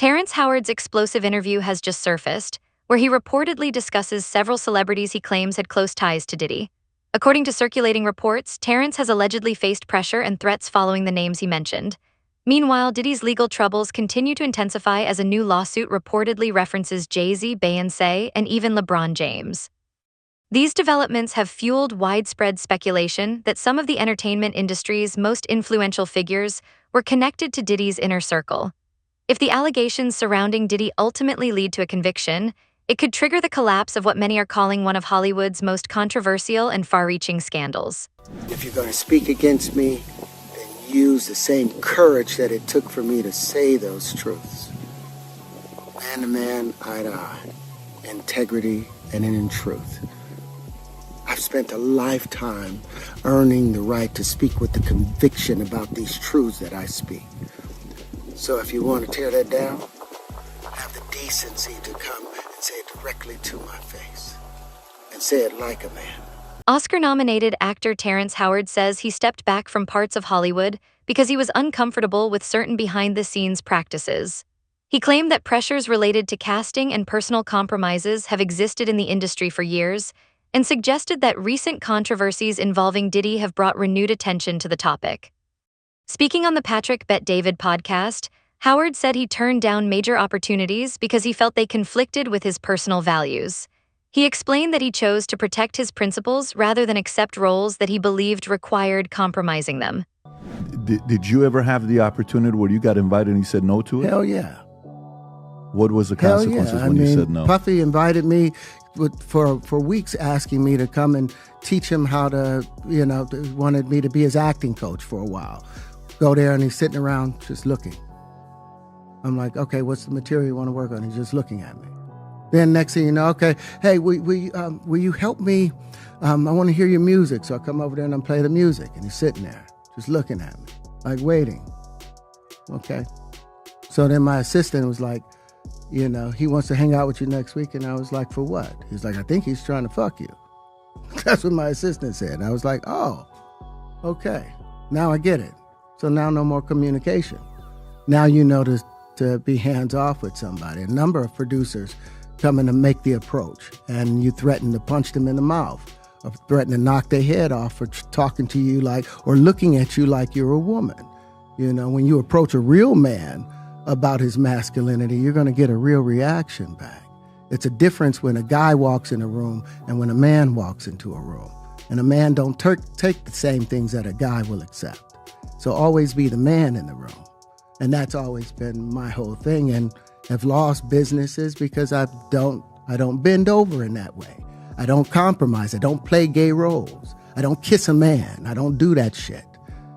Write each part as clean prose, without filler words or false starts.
Terrence Howard's explosive interview has just surfaced, where he reportedly discusses several celebrities he claims had close ties to Diddy. According to circulating reports, Terrence has allegedly faced pressure and threats following the names he mentioned. Meanwhile, Diddy's legal troubles continue to intensify as a new lawsuit reportedly references Jay-Z, Beyoncé, and even LeBron James. These developments have fueled widespread speculation that some of the entertainment industry's most influential figures were connected to Diddy's inner circle. If the allegations surrounding Diddy ultimately lead to a conviction, it could trigger the collapse of what many are calling one of Hollywood's most controversial and far-reaching scandals. If you're going to speak against me, then use the same courage that it took for me to say those truths. Man to man, eye to eye, integrity and in truth. I've spent a lifetime earning the right to speak with the conviction about these truths that I speak. So if you want to tear that down, have the decency to come and say it directly to my face. And say it like a man. Oscar-nominated actor Terrence Howard says he stepped back from parts of Hollywood because he was uncomfortable with certain behind-the-scenes practices. He claimed that pressures related to casting and personal compromises have existed in the industry for years, and suggested that recent controversies involving Diddy have brought renewed attention to the topic. Speaking on the Patrick Bet-David podcast, Howard said he turned down major opportunities because he felt they conflicted with his personal values. He explained that he chose to protect his principles rather than accept roles that he believed required compromising them. Did you ever have the opportunity where you got invited and you said no to it? Hell yeah. What was the consequences when you said no? Puffy invited me for weeks, asking me to come and teach him how to, wanted me to be his acting coach for a while. Go there and he's sitting around just looking. I'm like, okay, what's the material you want to work on? He's just looking at me. Then next thing you know, okay, hey, will you help me? I want to hear your music. So I come over there and I play the music. And he's sitting there just looking at me, like waiting. Okay. So then my assistant was like, he wants to hang out with you next week. And I was like, for what? He's like, I think he's trying to fuck you. That's what my assistant said. And I was like, oh, okay. Now I get it. So now no more communication. Now you know to be hands off with somebody. A number of producers come in to make the approach, and you threaten to punch them in the mouth, or threaten to knock their head off for talking to you or looking at you like you're a woman. When you approach a real man about his masculinity, you're going to get a real reaction back. It's a difference when a guy walks in a room and when a man walks into a room. And a man don't take the same things that a guy will accept. So always be the man in the room. And that's always been my whole thing. And have lost businesses because I don't bend over in that way. I don't compromise. I don't play gay roles. I don't kiss a man. I don't do that shit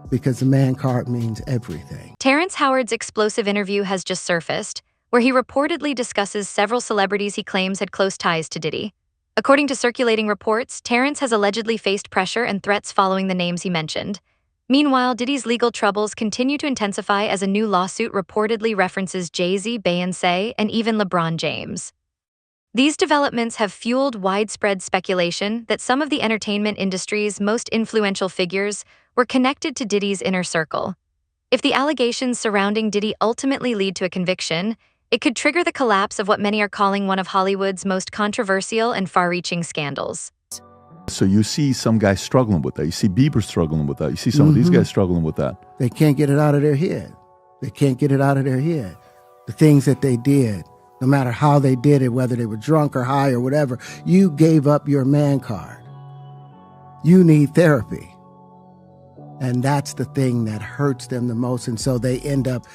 because the man card means everything. Terrence Howard's explosive interview has just surfaced, where he reportedly discusses several celebrities he claims had close ties to Diddy. According to circulating reports, Terrence has allegedly faced pressure and threats following the names he mentioned. Meanwhile, Diddy's legal troubles continue to intensify as a new lawsuit reportedly references Jay-Z, Beyoncé, and even LeBron James. These developments have fueled widespread speculation that some of the entertainment industry's most influential figures were connected to Diddy's inner circle. If the allegations surrounding Diddy ultimately lead to a conviction, it could trigger the collapse of what many are calling one of Hollywood's most controversial and far-reaching scandals. So you see some guys struggling with that. You see Bieber struggling with that. You see some of these guys struggling with that. They can't get it out of their head. They can't get it out of their head. The things that they did, no matter how they did it, whether they were drunk or high or whatever, you gave up your man card. You need therapy. And that's the thing that hurts them the most. And so they end up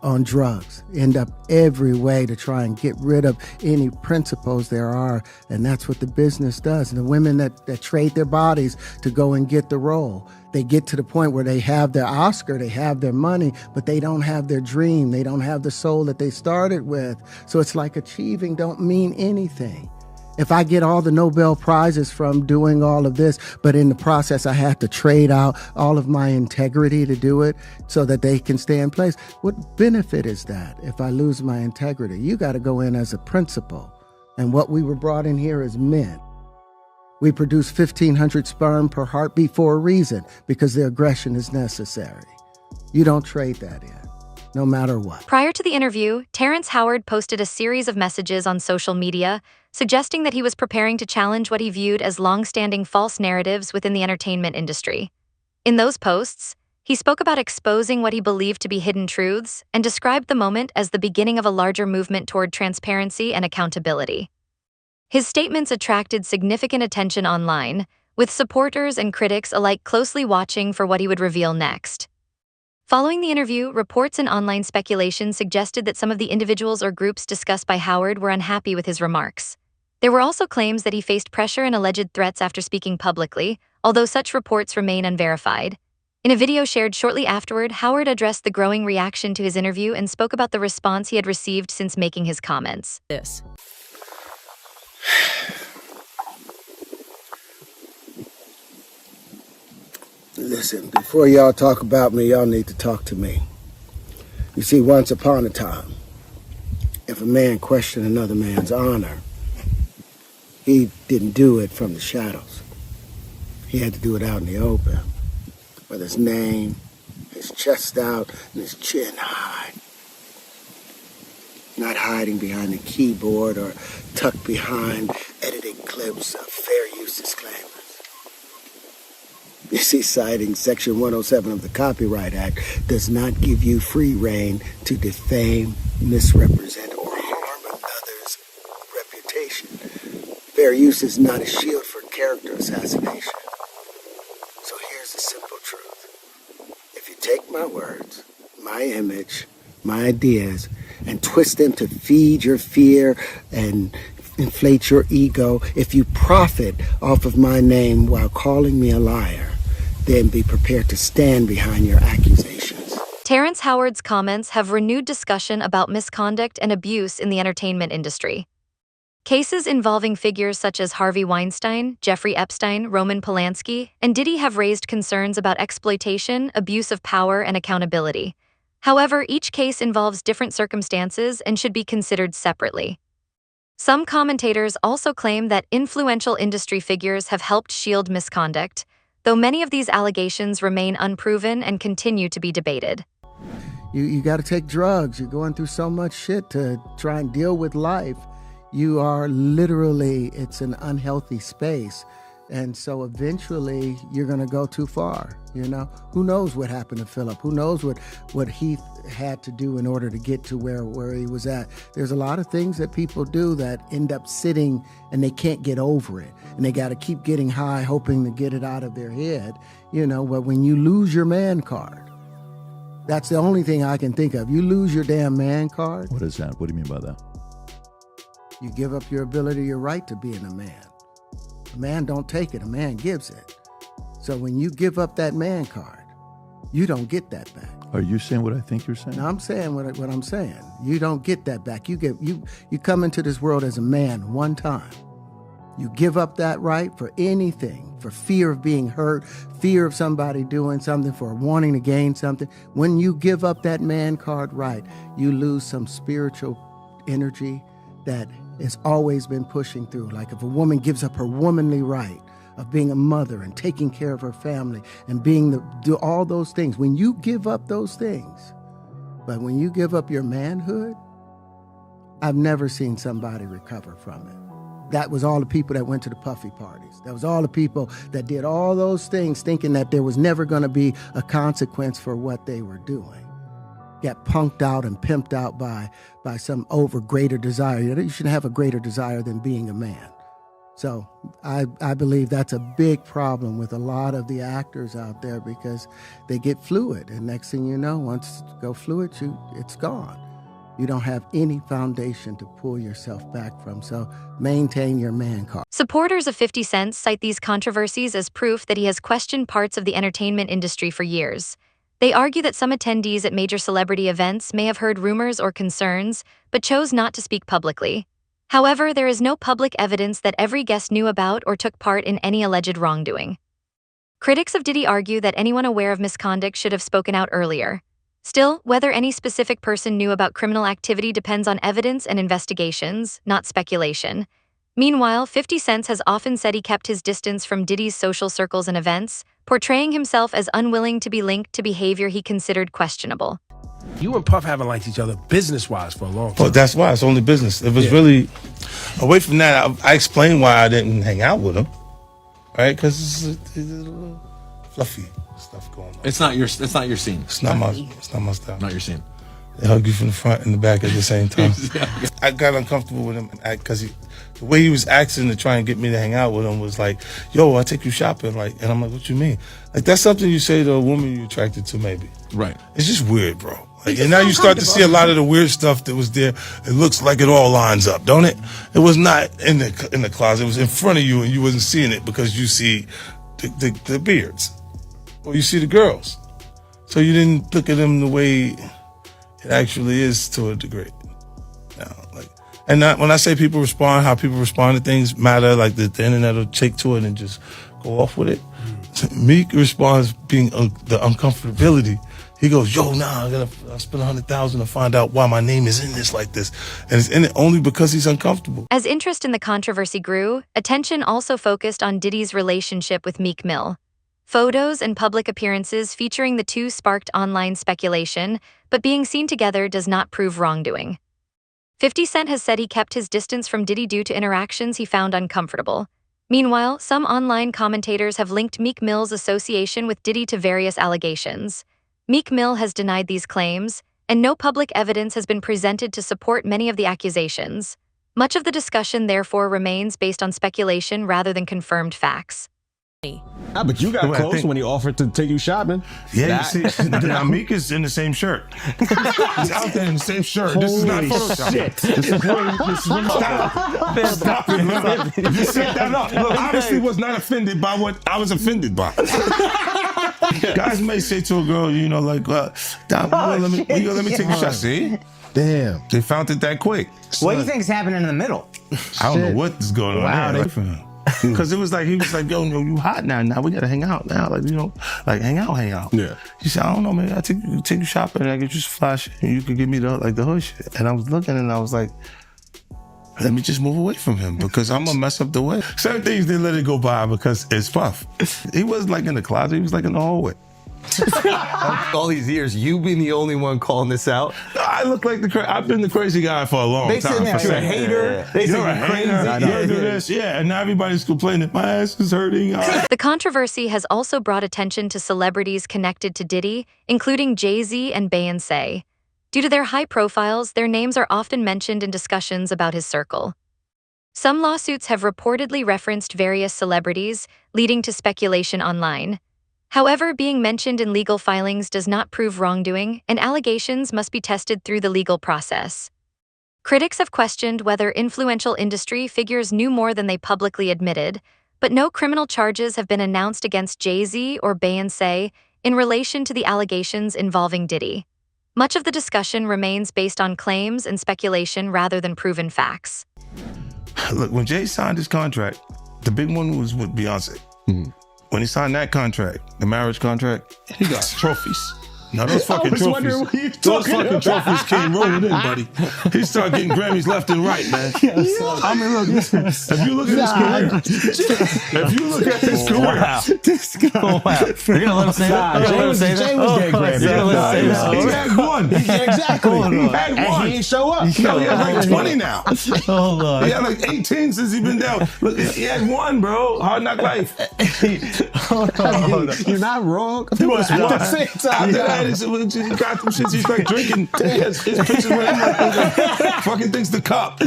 on drugs, end up every way to try and get rid of any principles there are. And that's what the business does. And the women that trade their bodies to go and get the role, they get to the point where they have their Oscar, they have their money, but they don't have their dream. They don't have the soul that they started with. So it's like achieving don't mean anything. If I get all the Nobel Prizes from doing all of this, but in the process I have to trade out all of my integrity to do it so that they can stay in place, what benefit is that if I lose my integrity? You got to go in as a principal. And what we were brought in here as men. We produce 1,500 sperm per heartbeat for a reason, because the aggression is necessary. You don't trade that in. no matter what. Prior to the interview, Terrence Howard posted a series of messages on social media suggesting that he was preparing to challenge what he viewed as long-standing false narratives within the entertainment industry. In those posts, he spoke about exposing what he believed to be hidden truths and described the moment as the beginning of a larger movement toward transparency and accountability. His statements attracted significant attention online, with supporters and critics alike closely watching for what he would reveal next. Following the interview, reports and online speculation suggested that some of the individuals or groups discussed by Howard were unhappy with his remarks. There were also claims that he faced pressure and alleged threats after speaking publicly, although such reports remain unverified. In a video shared shortly afterward, Howard addressed the growing reaction to his interview and spoke about the response he had received since making his comments. Listen, before y'all talk about me, y'all need to talk to me. You see, once upon a time, if a man questioned another man's honor, he didn't do it from the shadows. He had to do it out in the open, with his name, his chest out, and his chin high. Not hiding behind a keyboard or tucked behind editing clips of fair use disclaimers. You see, citing Section 107 of the Copyright Act does not give you free rein to defame, misrepresent, or harm another's reputation. Fair use is not a shield for character assassination. So here's the simple truth. If you take my words, my image, my ideas, and twist them to feed your fear and inflate your ego, if you profit off of my name while calling me a liar, then be prepared to stand behind your accusations. Terrence Howard's comments have renewed discussion about misconduct and abuse in the entertainment industry. Cases involving figures such as Harvey Weinstein, Jeffrey Epstein, Roman Polanski, and Diddy have raised concerns about exploitation, abuse of power, and accountability. However, each case involves different circumstances and should be considered separately. Some commentators also claim that influential industry figures have helped shield misconduct, though many of these allegations remain unproven and continue to be debated. You got to take drugs. You're going through so much shit to try and deal with life. You are literally, it's an unhealthy space. And so eventually you're going to go too far, you know? Who knows what happened to Philip? Who knows what Heath had to do in order to get to where he was at? There's a lot of things that people do that end up sitting and they can't get over it. And they got to keep getting high, hoping to get it out of their head, you know? But when you lose your man card, that's the only thing I can think of. You lose your damn man card. What is that? What do you mean by that? You give up your ability, your right to being a man. A man don't take it, a man gives it. So when you give up that man card, you don't get that back. Are you saying what I think you're saying? No, I'm saying what I'm saying. You don't get that back. You come into this world as a man one time. You give up that right for anything, for fear of being hurt, fear of somebody doing something, for wanting to gain something. When you give up that man card right, you lose some spiritual energy that has always been pushing through. Like if a woman gives up her womanly right of being a mother and taking care of her family and do all those things. When you give up those things, but when you give up your manhood, I've never seen somebody recover from it. That was all the people that went to the puffy parties. That was all the people that did all those things thinking that there was never going to be a consequence for what they were doing. Got punked out and pimped out by some greater desire. You shouldn't have a greater desire than being a man. So I believe that's a big problem with a lot of the actors out there because they get fluid. And next thing you know, once you go fluid, it's gone. You don't have any foundation to pull yourself back from. So maintain your man card. Supporters of 50 Cent cite these controversies as proof that he has questioned parts of the entertainment industry for years. They argue that some attendees at major celebrity events may have heard rumors or concerns, but chose not to speak publicly. However, there is no public evidence that every guest knew about or took part in any alleged wrongdoing. Critics of Diddy argue that anyone aware of misconduct should have spoken out earlier. Still, whether any specific person knew about criminal activity depends on evidence and investigations, not speculation. Meanwhile, 50 Cent has often said he kept his distance from Diddy's social circles and events, portraying himself as unwilling to be linked to behavior he considered questionable. You and Puff haven't liked each other business-wise for a long time. But that's why it's only business. It was really, away from that, I explained why I didn't hang out with him, right? Because it's a little fluffy stuff going on. It's not your scene. It's not my style. Not your scene. They hug you from the front and the back at the same time. I got uncomfortable with him because the way he was acting to try and get me to hang out with him was like, yo, I'll take you shopping. Like, and I'm like, what you mean? Like, that's something you say to a woman you're attracted to, maybe. Right. It's just weird, bro. Like, and now you start to see a lot of the weird stuff that was there. It looks like it all lines up, don't it? It was not in the closet. It was in front of you and you wasn't seeing it because you see the beards. Or you see the girls. So you didn't look at them the way it actually is to a degree. And when I say people respond, how people respond to things matter, like the internet will take to it and just go off with it. Meek responds being the uncomfortability. He goes, yo, nah, I'll spend $100,000 to find out why my name is in this like this. And it's in it only because he's uncomfortable. As interest in the controversy grew, attention also focused on Diddy's relationship with Meek Mill. Photos and public appearances featuring the two sparked online speculation, but being seen together does not prove wrongdoing. 50 Cent has said he kept his distance from Diddy due to interactions he found uncomfortable. Meanwhile, some online commentators have linked Meek Mill's association with Diddy to various allegations. Meek Mill has denied these claims, and no public evidence has been presented to support many of the accusations. Much of the discussion therefore remains based on speculation rather than confirmed facts. But you got close when he offered to take you shopping. Yeah, you see, now Meek is in the same shirt. He's out there in the same shirt. This is not Photoshop. Shit. This is Stop it, man. You set that up. Look, obviously was not offended by what I was offended by. Guys may say to a girl, you know, like, let me take a shot. See? Damn. They found it that quick. What do you think is happening in the middle? I don't know what is going on there. Because it was like, he was like, yo, you hot now. Now we got to hang out now. Like, you know, like hang out. Yeah. He said, I don't know, man. I take you shopping and I get you some fly shit and you can give me the hood shit. And I was looking and I was like, let me just move away from him because I'm going to mess up the way. Certain things, they let it go by because it's Puff. He wasn't like in the closet. He was like in the hallway. All these years, you being the only one calling this out. I look like I've been the crazy guy for a long time. They say you're a hater. They say you're crazy. You do this, and now everybody's complaining. My ass is hurting. The controversy has also brought attention to celebrities connected to Diddy, including Jay-Z and Beyonce. Due to their high profiles, their names are often mentioned in discussions about his circle. Some lawsuits have reportedly referenced various celebrities, leading to speculation online. However, being mentioned in legal filings does not prove wrongdoing, and allegations must be tested through the legal process. Critics have questioned whether influential industry figures knew more than they publicly admitted, but no criminal charges have been announced against Jay-Z or Beyonce in relation to the allegations involving Diddy. Much of the discussion remains based on claims and speculation rather than proven facts. Look, when Jay signed his contract, the big one was with Beyonce. Mm-hmm. When he signed that contract, the marriage contract, he got trophies. Now those fucking trophies, came rolling in, buddy. He started getting Grammys left and right, man. I mean, look, if you look at his career, This guy. You're gonna let him say that? Jay was getting Grammys. He had one. Exactly. He had one. And he ain't show up. No, he had like 20 now. Hold on. He had like 18 since he been down. Look, he had one, bro. Hard Knock Life. Hold on. You're not wrong. At the same time. He got them shits. He's like drinking. His pictures with him like fucking things the cup.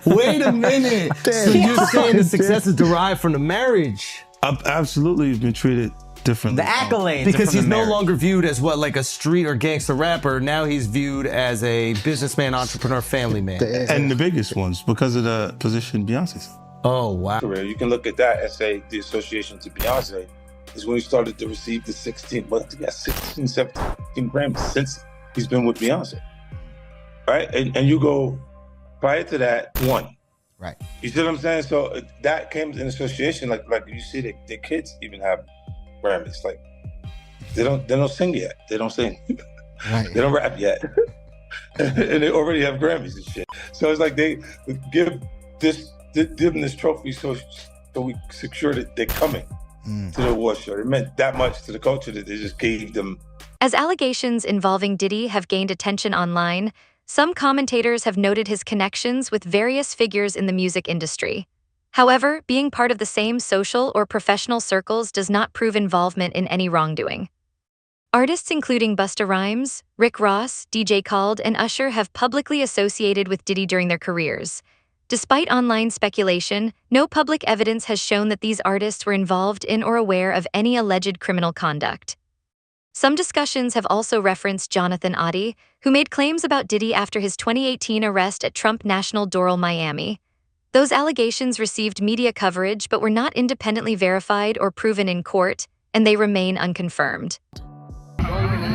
Wait a minute. So you're saying the success is derived from the marriage? Absolutely, he's been treated differently. The accolades. Because he's no longer viewed as what, like a street or gangster rapper. Now he's viewed as a businessman, entrepreneur, family man. And the biggest ones because of the position Beyonce's. Oh, wow. You can look at that and say the association to Beyonce is when he started to receive the 16 17 Grammys since he's been with Beyonce. Right? And you go, prior to that, one. Right. You see what I'm saying? So that came in association, like you see the kids even have Grammys. Like they don't sing yet. They don't sing. Right. They don't rap yet. And they already have Grammys and shit. So it's like they give them this trophy so we secure that they're coming to the award show. It meant that much to the culture that they just gave them As allegations involving Diddy have gained attention online, some commentators have noted his connections with various figures in the music industry. However, being part of the same social or professional circles does not prove involvement in any wrongdoing. Artists including Busta Rhymes, Rick Ross, DJ Khaled, and Usher have publicly associated with Diddy during their careers. Despite online speculation, no public evidence has shown that these artists were involved in or aware of any alleged criminal conduct. Some discussions have also referenced Jonathan Oddie, who made claims about Diddy after his 2018 arrest at Trump National Doral, Miami. Those allegations received media coverage but were not independently verified or proven in court, and they remain unconfirmed. Going in.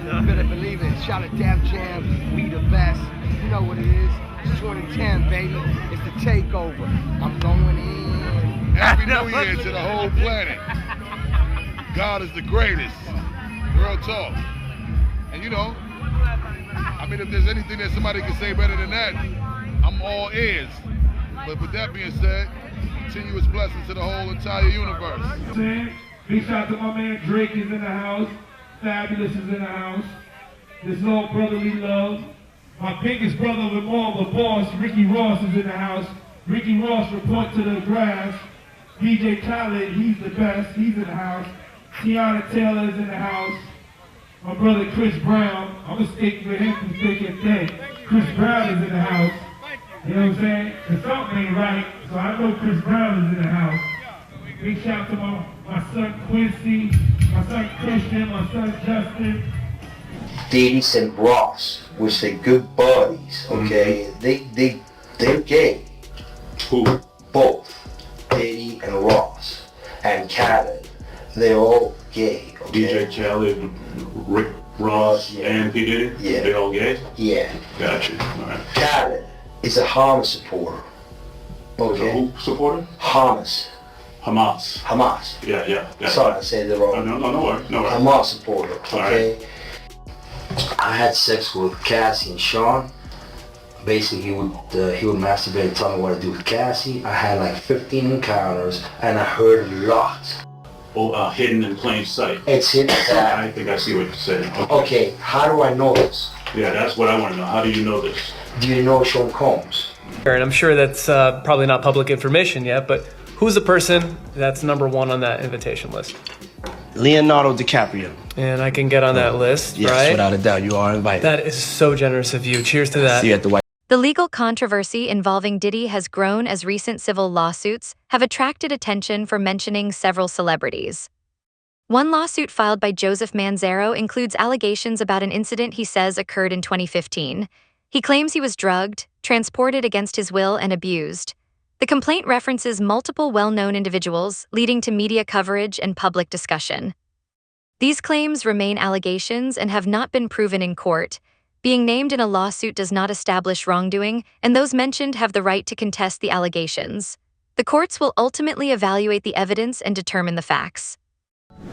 You better believe it. Shout at Dap Jam. We the best. You know what it is. It's 2010, baby. It's the takeover. I'm going in. Happy New Year to the whole planet. God is the greatest. Real talk. And you know, I mean, if there's anything that somebody can say better than that, I'm all ears. But with that being said, continuous blessings to the whole entire universe. Big shout out to my man Drake is in the house. Fabulous is in the house. This little brotherly love. My biggest brother of them all, the boss, Ricky Ross, is in the house. Ricky Ross, report to the grass. DJ Khaled, he's the best. He's in the house. Tiana Taylor is in the house. My brother Chris Brown, I'm gonna stick with him from thick and thin. Chris Brown is in the house. You know what I'm saying? Cause something ain't right, so I know Chris Brown is in the house. Big shout out to my son Quincy, my son Christian, my son Justin. Diddy and Ross, which they good buddies, okay? They're gay. Who? Both. Diddy and Ross. And Khaled. They're all gay, okay? DJ Khaled, Rick Ross, and P. Diddy? Yeah. They're all gay? Yeah. Gotcha. All right. Khaled is a Hamas supporter. Okay? Who supporter? Hamas. Hamas. Yeah. Sorry, I said it wrong. No worries. Hamas supporter, okay? Right. I had sex with Cassie and Sean. Basically, he would masturbate and tell me what to do with Cassie. I had like 15 encounters, and I heard a lot. Oh, hidden in plain sight. It's hidden. I think I see what you're saying. Okay, how do I know this? Yeah, that's what I want to know. How do you know this? Do you know Sean Combs? And I'm sure that's probably not public information yet, but who's the person that's number one on that invitation list? Leonardo DiCaprio. And I can get on that list, yes, right? Yes, without a doubt, you are invited. That is so generous of you. Cheers to that. See you at the White. The legal controversy involving Diddy has grown as recent civil lawsuits have attracted attention for mentioning several celebrities. One lawsuit filed by Joseph Manzaro includes allegations about an incident he says occurred in 2015. He claims he was drugged, transported against his will, and abused. The complaint references multiple well-known individuals, leading to media coverage and public discussion. These claims remain allegations and have not been proven in court. Being named in a lawsuit does not establish wrongdoing, and those mentioned have the right to contest the allegations. The courts will ultimately evaluate the evidence and determine the facts.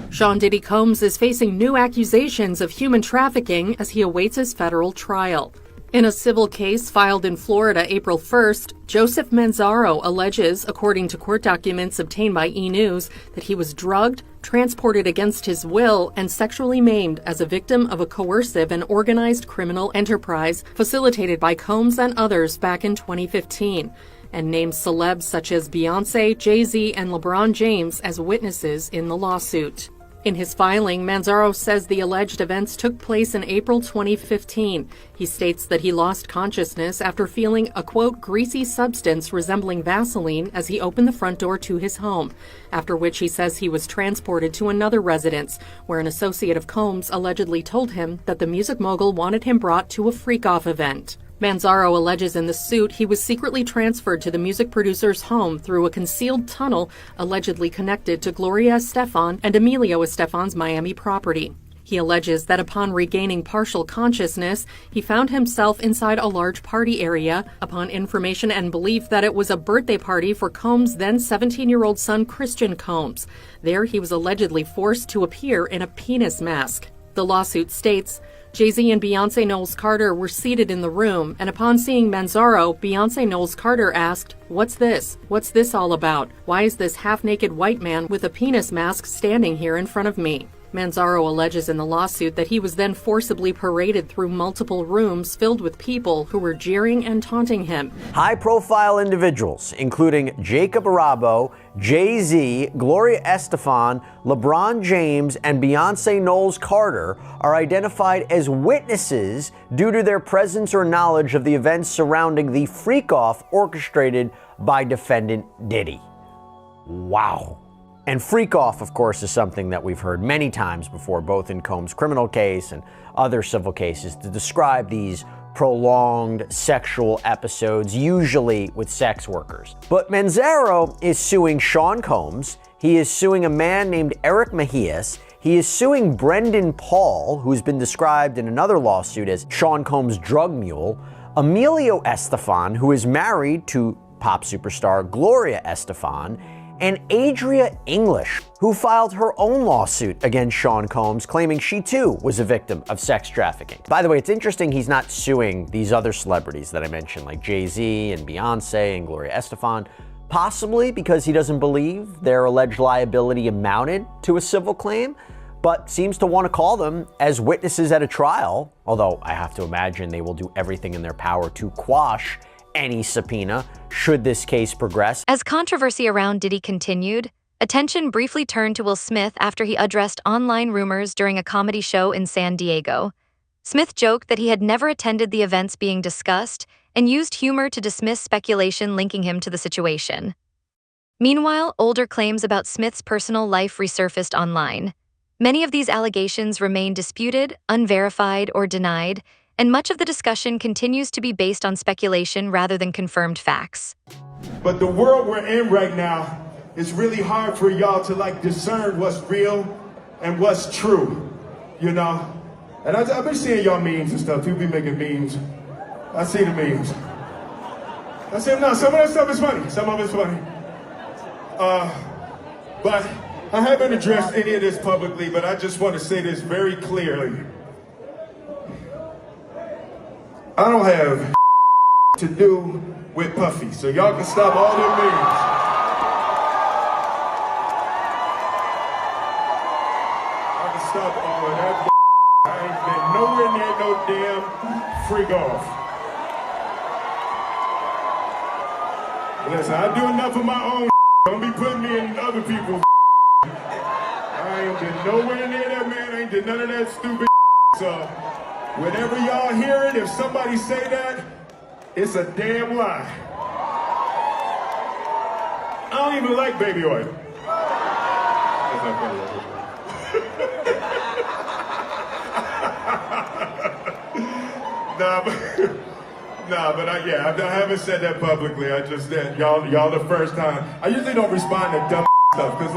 Sean Diddy Combs is facing new accusations of human trafficking as he awaits his federal trial. In a civil case filed in Florida April 1st, Joseph Manzaro alleges, according to court documents obtained by E! News, that he was drugged, transported against his will, and sexually maimed as a victim of a coercive and organized criminal enterprise facilitated by Combs and others back in 2015, and names celebs such as Beyonce, Jay-Z, and LeBron James as witnesses in the lawsuit. In his filing, Manzaro says the alleged events took place in April 2015. He states that he lost consciousness after feeling a, quote, greasy substance resembling Vaseline as he opened the front door to his home, after which he says he was transported to another residence, where an associate of Combs allegedly told him that the music mogul wanted him brought to a freak-off event. Manzaro alleges in the suit he was secretly transferred to the music producer's home through a concealed tunnel allegedly connected to Gloria Estefan and Emilio Estefan's Miami property. He alleges that upon regaining partial consciousness, he found himself inside a large party area upon information and belief that it was a birthday party for Combs' then 17-year-old son Christian Combs. There he was allegedly forced to appear in a penis mask. The lawsuit states, Jay-Z and Beyonce Knowles Carter were seated in the room, and upon seeing Manzaro, Beyonce Knowles Carter asked, "What's this? What's this all about? Why is this half-naked white man with a penis mask standing here in front of me?" Manzaro alleges in the lawsuit that he was then forcibly paraded through multiple rooms filled with people who were jeering and taunting him. High-profile individuals, including Jacob Arabo, Jay-Z, Gloria Estefan, LeBron James, and Beyonce Knowles Carter, are identified as witnesses due to their presence or knowledge of the events surrounding the freak-off orchestrated by defendant Diddy. Wow. And freak-off, of course, is something that we've heard many times before, both in Combs' criminal case and other civil cases, to describe these prolonged sexual episodes, usually with sex workers. But Manzaro is suing Sean Combs. He is suing a man named Eric Mejias. He is suing Brendan Paul, who's been described in another lawsuit as Sean Combs' drug mule, Emilio Estefan, who is married to pop superstar Gloria Estefan, and Adria English, who filed her own lawsuit against Sean Combs, claiming she too was a victim of sex trafficking. By the way, it's interesting he's not suing these other celebrities that I mentioned, like Jay-Z and Beyonce and Gloria Estefan, possibly because he doesn't believe their alleged liability amounted to a civil claim, but seems to want to call them as witnesses at a trial, although I have to imagine they will do everything in their power to quash any subpoena should this case progress. As controversy around Diddy continued, attention briefly turned to Will Smith after he addressed online rumors during a comedy show in San Diego. Smith joked that he had never attended the events being discussed and used humor to dismiss speculation linking him to the situation. Meanwhile, older claims about Smith's personal life resurfaced online. Many of these allegations remain disputed, unverified, or denied, and much of the discussion continues to be based on speculation rather than confirmed facts. But the world we're in right now, it's really hard for y'all to discern what's real and what's true, you know? And I've been seeing y'all memes and stuff. People be making memes. I see the memes. I say, no, some of that stuff is funny. Some of it's funny. But I haven't addressed any of this publicly, but I just want to say this very clearly. I don't have to do with Puffy, so y'all can stop all them memes. I can stop all of that. I ain't been nowhere near no damn freak off. Listen, I do enough of my own. Don't be putting me in other people's. I ain't been nowhere near that man. I ain't did none of that stupid. So. Whenever y'all hear it, if somebody say that, it's a damn lie. I don't even like baby oil. but I haven't said that publicly. I just said y'all the first time. I usually don't respond to dumb stuff because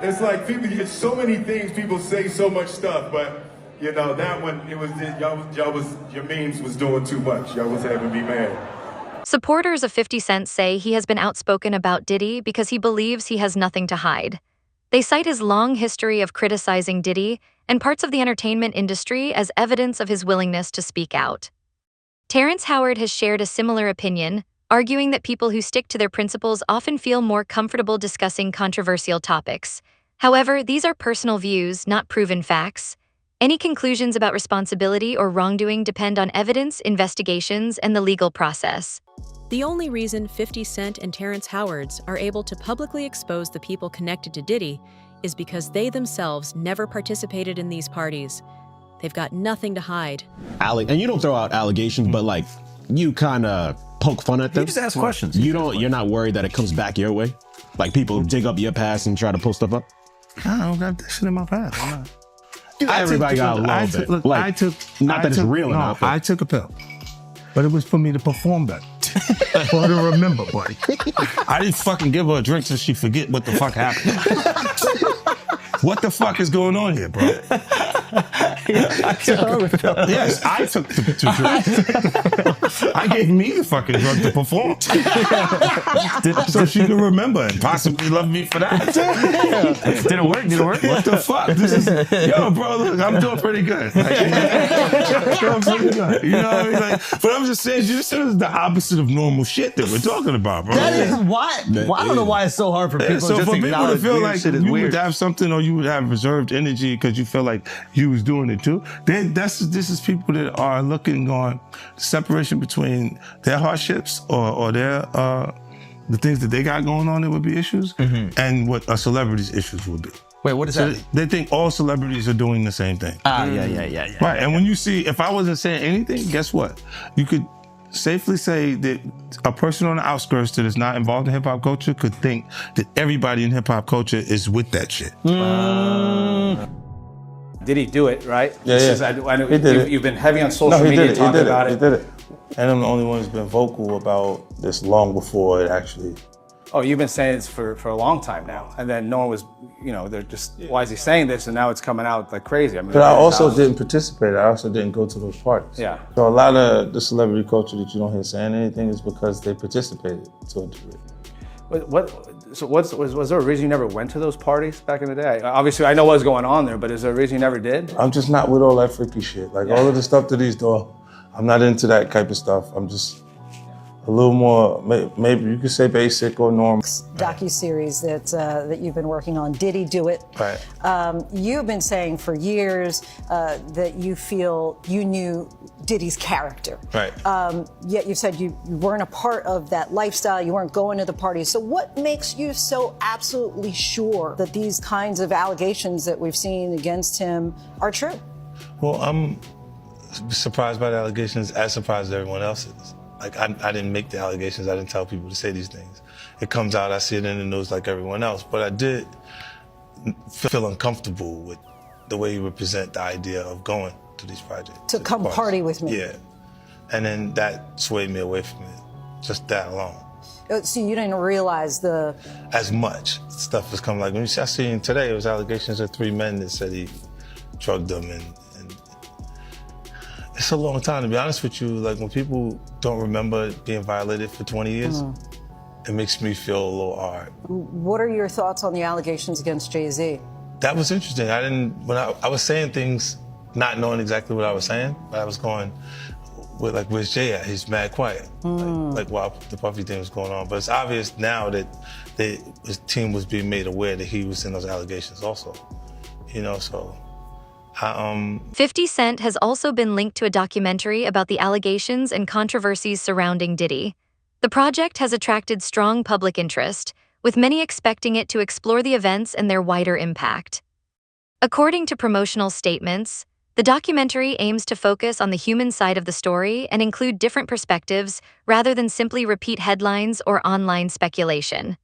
it's like people. It's so many things people say, so much stuff, but. You know, that one, your memes was doing too much. Y'all was having me mad. Supporters of 50 Cent say he has been outspoken about Diddy because he believes he has nothing to hide. They cite his long history of criticizing Diddy and parts of the entertainment industry as evidence of his willingness to speak out. Terrence Howard has shared a similar opinion, arguing that people who stick to their principles often feel more comfortable discussing controversial topics. However, these are personal views, not proven facts. Any conclusions about responsibility or wrongdoing depend on evidence, investigations, and the legal process. The only reason 50 Cent and Terrence Howard are able to publicly expose the people connected to Diddy is because they themselves never participated in these parties. They've got nothing to hide. And you don't throw out allegations, but you kind of poke fun at them. You just ask questions. You're not worried that it comes back your way? Like people dig up your past and try to pull stuff up? I don't got that shit in my past. I'm not. Everybody got a little bit. Not that it's real enough. I took a pill, but it was for me to perform better. For her to remember, buddy. I didn't fucking give her a drink so she forget what the fuck happened. What the fuck is going on here, bro? Yes, I took the drug. I gave me the fucking drug to perform. So she can remember and possibly love me for that. Did it work? Did it work? What the fuck? This is, yo, bro, look, I'm doing pretty good. Like, I'm pretty good. You know what I mean? Like, but I'm just saying, this is the opposite of normal shit that we're talking about, bro. That is why. Well, I don't know why it's so hard for people So just for people to acknowledge feel weird like shit is you weird. would have something or you would have reserved energy because you feel like you was doing it too, then this is people that are looking on the separation between their hardships or their the things that they got going on that would be issues and what a celebrity's issues would be. Wait, what is that? They think all celebrities are doing the same thing. Yeah. Right, and when you see, if I wasn't saying anything, guess what? You could safely say that a person on the outskirts that is not involved in hip-hop culture could think that everybody in hip-hop culture is with that shit. Did he do it, right? Yeah. I know He did it. you've been heavy on social media talking about it. He did it. And I'm the only one who's been vocal about this long before it actually. Oh, you've been saying this for a long time now. And then no one was, they're just, why is he saying this? And now it's coming out like crazy. I mean, But I also didn't participate. I also didn't go to those parties. Yeah. So a lot of the celebrity culture that you don't hear saying anything is because they participated to a degree. Was there a reason you never went to those parties back in the day? Obviously, I know what was going on there, but is there a reason you never did? I'm just not with all that freaky shit. Like all of the stuff that he's doing, I'm not into that type of stuff. I'm just a little more, maybe you could say basic or normal. Docuseries that you've been working on, Diddy Do It. Right. You've been saying for years that you feel you knew Diddy's character. Right. Yet you said you weren't a part of that lifestyle, you weren't going to the parties. So what makes you so absolutely sure that these kinds of allegations that we've seen against him are true? Well, I'm surprised by the allegations, as surprised as everyone else is. Like, I didn't make the allegations. I didn't tell people to say these things. It comes out, I see it in the news like everyone else. But I did feel uncomfortable with the way he would present the idea of going to these projects. To come party with me. Yeah. And then that swayed me away from it. Just that alone. So you didn't realize the... As much stuff has come, like, when I seen today, it was allegations of 3 men that said he drugged them and it's a long time, to be honest with you. Like, when people don't remember being violated for 20 years, it makes me feel a little hard. What are your thoughts on the allegations against Jay-Z? That was interesting. When I was saying things, not knowing exactly what I was saying, but I was going, where's Jay at? He's mad quiet. Like while the Puffy thing was going on. But it's obvious now that his team was being made aware that he was in those allegations also. So... 50 Cent has also been linked to a documentary about the allegations and controversies surrounding Diddy. The project has attracted strong public interest, with many expecting it to explore the events and their wider impact. According to promotional statements, the documentary aims to focus on the human side of the story and include different perspectives rather than simply repeat headlines or online speculation.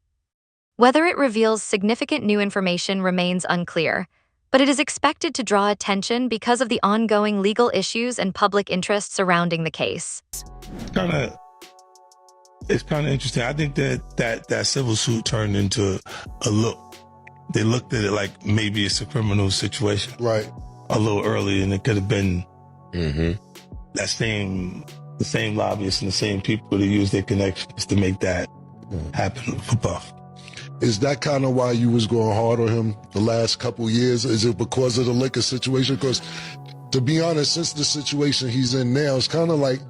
Whether it reveals significant new information remains unclear, but it is expected to draw attention because of the ongoing legal issues and public interest surrounding the case. It's kind of interesting. I think that civil suit turned into a look. They looked at it like maybe it's a criminal situation. Right. A little early, and it could have been the same lobbyists and the same people that use their connections to make that happen for Puff. Is that kind of why you was going hard on him the last couple years? Is it because of the liquor situation? Because, to be honest, since the situation he's in now, it's kind of like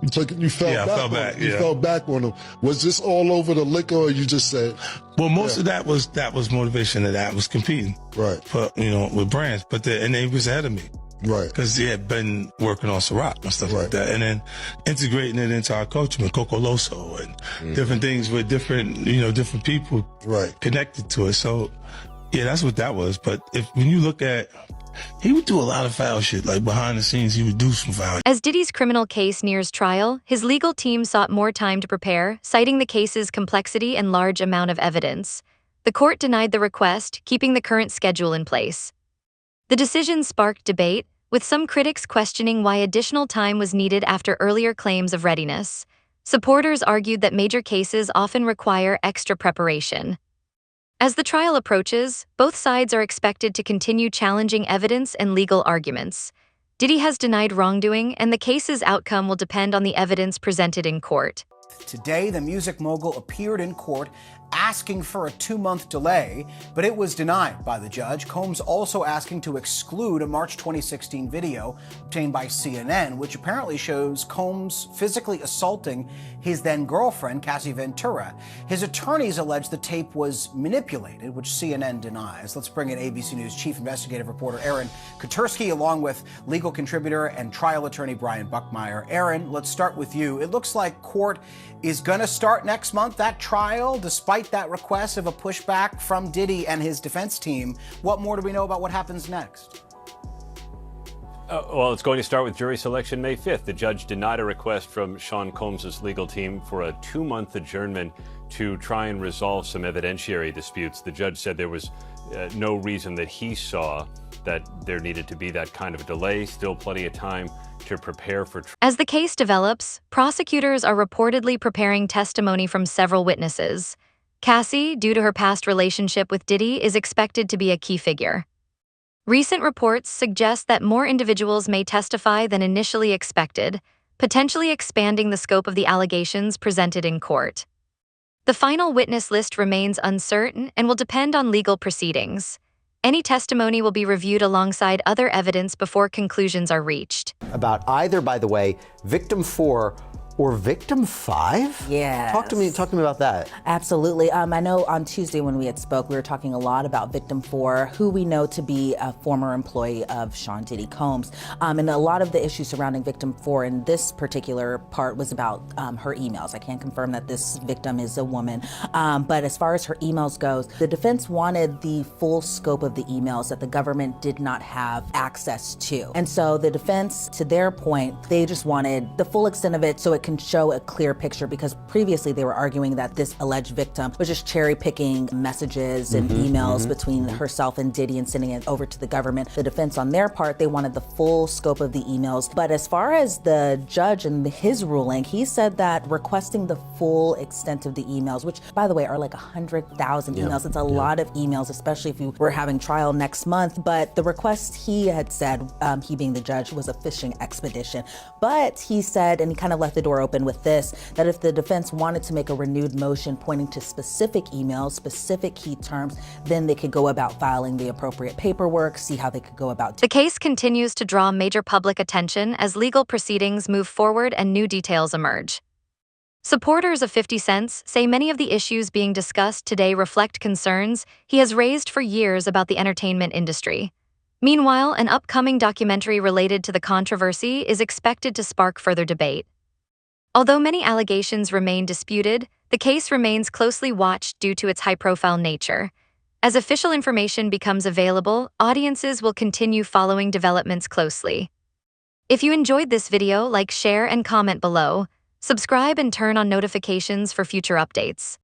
you fell back on him. Was this all over the liquor, or you just said? Well, most of that was motivation. That was competing, right? For, with brands, and he was ahead of me. Right. Because he had been working on Ciroc and stuff like that. And then integrating it into our culture with Coco Loso and different things with different people connected to it. So, yeah, that's what that was. But when you look at, he would do a lot of foul shit. Like behind the scenes, he would do some foul. As Diddy's criminal case nears trial, his legal team sought more time to prepare, citing the case's complexity and large amount of evidence. The court denied the request, keeping the current schedule in place. The decision sparked debate, with some critics questioning why additional time was needed after earlier claims of readiness. Supporters argued that major cases often require extra preparation. As the trial approaches, both sides are expected to continue challenging evidence and legal arguments. Diddy has denied wrongdoing, and the case's outcome will depend on the evidence presented in court. Today, the music mogul appeared in court asking for a 2-month delay, but it was denied by the judge. Combs also asking to exclude a March 2016 video obtained by CNN, which apparently shows Combs physically assaulting his then-girlfriend, Cassie Ventura. His attorneys allege the tape was manipulated, which CNN denies. Let's bring in ABC News chief investigative reporter Aaron Katersky, along with legal contributor and trial attorney Brian Buckmeyer. Aaron, let's start with you. It looks like court is going to start next month, that trial, despite that request of a pushback from Diddy and his defense team. What more do we know about what happens next? Well, it's going to start with jury selection May 5th. The judge denied a request from Sean Combs' legal team for a 2-month adjournment to try and resolve some evidentiary disputes. The judge said there was no reason that he saw that there needed to be that kind of a delay. Still plenty of time to prepare for trial. As the case develops, prosecutors are reportedly preparing testimony from several witnesses. Cassie, due to her past relationship with Diddy, is expected to be a key figure. Recent reports suggest that more individuals may testify than initially expected, potentially expanding the scope of the allegations presented in court. The final witness list remains uncertain and will depend on legal proceedings. Any testimony will be reviewed alongside other evidence before conclusions are reached. About either, by the way, victim 4 or victim 5? Yes. Talk to me about that. Absolutely. I know on Tuesday when we had spoke, we were talking a lot about victim 4, who we know to be a former employee of Sean Diddy Combs. And a lot of the issues surrounding victim 4 in this particular part was about her emails. I can't confirm that this victim is a woman. But as far as her emails goes, the defense wanted the full scope of the emails that the government did not have access to. And so the defense, to their point, they just wanted the full extent of it so it can show a clear picture, because previously they were arguing that this alleged victim was just cherry picking messages and emails between herself and Diddy and sending it over to the government. The defense on their part, they wanted the full scope of the emails. But as far as the judge and his ruling, he said that requesting the full extent of the emails, which by the way are like 100,000 emails. It's a lot of emails, especially if you were having trial next month. But the request he had said, he being the judge, was a fishing expedition. But he said, and he kind of left the door open with this, that if the defense wanted to make a renewed motion pointing to specific emails, specific key terms, then they could go about filing the appropriate paperwork, see how they could go about. The case continues to draw major public attention as legal proceedings move forward and new details emerge. Supporters of 50 Cent say many of the issues being discussed today reflect concerns he has raised for years about the entertainment industry. Meanwhile, an upcoming documentary related to the controversy is expected to spark further debate. Although many allegations remain disputed, the case remains closely watched due to its high-profile nature. As official information becomes available, audiences will continue following developments closely. If you enjoyed this video, like, share, and comment below. Subscribe and turn on notifications for future updates.